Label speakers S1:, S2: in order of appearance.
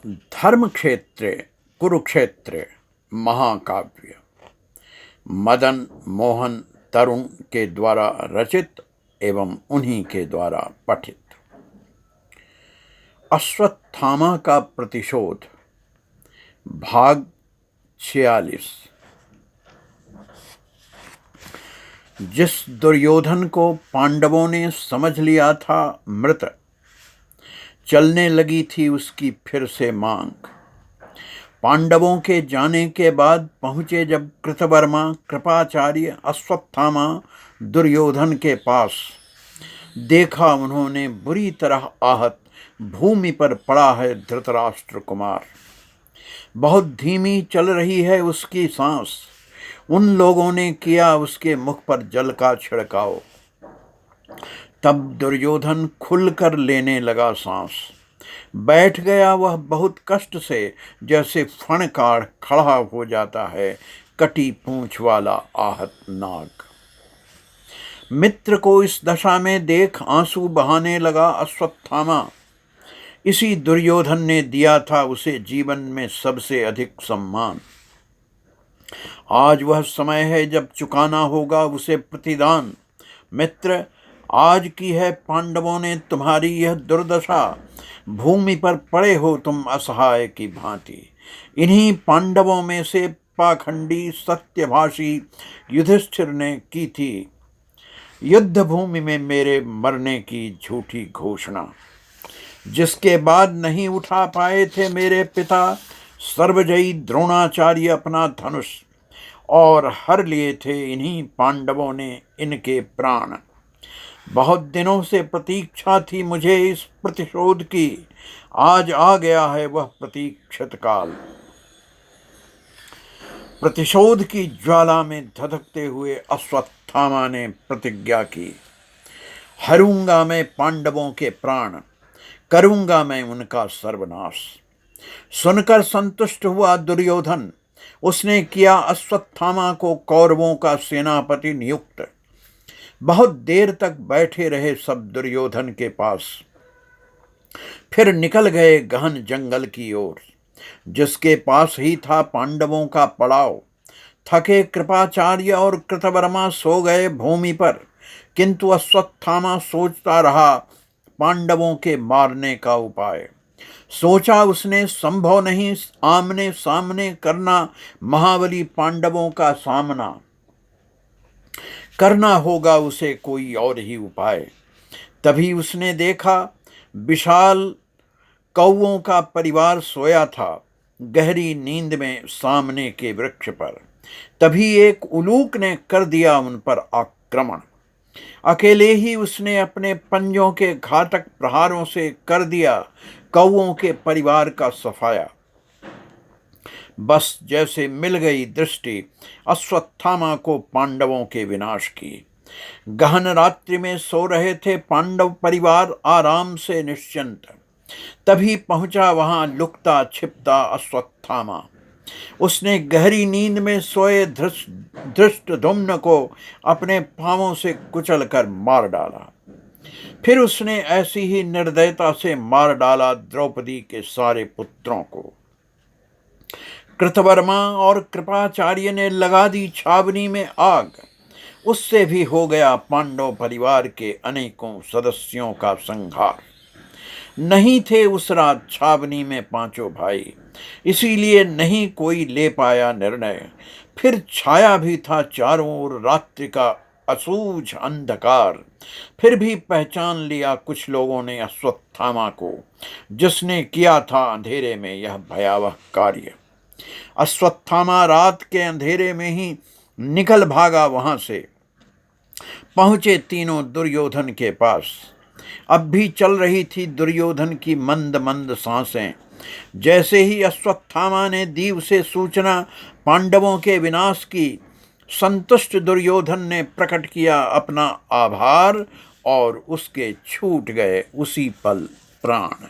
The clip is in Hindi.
S1: धर्म क्षेत्रे कुरुक्षेत्रे महाकाव्य मदन मोहन तरुण के द्वारा रचित एवं उन्हीं के द्वारा पठित। अश्वत्थामा का प्रतिशोध, भाग 46। जिस दुर्योधन को पांडवों ने समझ लिया था मृत, चलने लगी थी उसकी फिर से मांग। पांडवों के जाने के बाद पहुंचे जब कृतवर्मा कृपाचार्य अश्वत्थामा दुर्योधन के पास, देखा उन्होंने बुरी तरह आहत भूमि पर पड़ा है धृतराष्ट्र कुमार। बहुत धीमी चल रही है उसकी सांस। उन लोगों ने किया उसके मुख पर जल का छिड़काव। तब दुर्योधन खुलकर लेने लगा सांस। बैठ गया वह बहुत कष्ट से, जैसे फणकार खड़ा हो जाता है कटी पूंछ वाला आहत नाग। मित्र को इस दशा में देख आंसू बहाने लगा अश्वत्थामा। इसी दुर्योधन ने दिया था उसे जीवन में सबसे अधिक सम्मान। आज वह समय है जब चुकाना होगा उसे प्रतिदान। मित्र, आज की है पांडवों ने तुम्हारी यह दुर्दशा। भूमि पर पड़े हो तुम असहाय की भांति। इन्हीं पांडवों में से पाखंडी सत्यभाषी युधिष्ठिर ने की थी युद्ध भूमि में मेरे मरने की झूठी घोषणा। जिसके बाद नहीं उठा पाए थे मेरे पिता सर्वजयी द्रोणाचार्य अपना धनुष, और हर लिए थे इन्हीं पांडवों ने इनके प्राण। बहुत दिनों से प्रतीक्षा थी मुझे इस प्रतिशोध की। आज आ गया है वह प्रतीक्षित काल। प्रतिशोध की ज्वाला में धधकते हुए अश्वत्थामा ने प्रतिज्ञा की, हरूंगा मैं पांडवों के प्राण, करूंगा मैं उनका सर्वनाश। सुनकर संतुष्ट हुआ दुर्योधन। उसने किया अश्वत्थामा को कौरवों का सेनापति नियुक्त। बहुत देर तक बैठे रहे सब दुर्योधन के पास, फिर निकल गए गहन जंगल की ओर, जिसके पास ही था पांडवों का पड़ाव। थके कृपाचार्य और कृतवर्मा सो गए भूमि पर, किंतु अश्वत्थामा सोचता रहा पांडवों के मारने का उपाय। सोचा उसने संभव नहीं आमने सामने करना महाबली पांडवों का सामना। करना होगा उसे कोई और ही उपाय। तभी उसने देखा विशाल कौओं का परिवार सोया था गहरी नींद में सामने के वृक्ष पर। तभी एक उलूक ने कर दिया उन पर आक्रमण। अकेले ही उसने अपने पंजों के घातक प्रहारों से कर दिया कौओं के परिवार का सफाया। बस जैसे मिल गई दृष्टि अश्वत्थामा को पांडवों के विनाश की। गहन रात्रि में सो रहे थे पांडव परिवार आराम से निश्चिंत। तभी पहुंचा वहां लुकता छिपता अश्वत्थामा। उसने गहरी नींद में सोए धृष्टद्युम्न को अपने पांवों से कुचल कर मार डाला। फिर उसने ऐसी ही निर्दयता से मार डाला द्रौपदी के सारे पुत्रों को। कृतवर्मा और कृपाचार्य ने लगा दी छावनी में आग। उससे भी हो गया पांडव परिवार के अनेकों सदस्यों का संहार। नहीं थे उस रात छावनी में पांचों भाई, इसीलिए नहीं कोई ले पाया निर्णय। फिर छाया भी था चारों ओर रात्रि का असूझ अंधकार। फिर भी पहचान लिया कुछ लोगों ने अश्वत्थामा को, जिसने किया था अंधेरे में यह भयावह कार्य। अश्वत्थामा रात के अंधेरे में ही निकल भागा वहां से। पहुंचे तीनों दुर्योधन के पास। अब भी चल रही थी दुर्योधन की मंद मंद सांसें। जैसे ही अश्वत्थामा ने दी उसे सूचना पांडवों के विनाश की, संतुष्ट दुर्योधन ने प्रकट किया अपना आभार और उसके छूट गए उसी पल प्राण।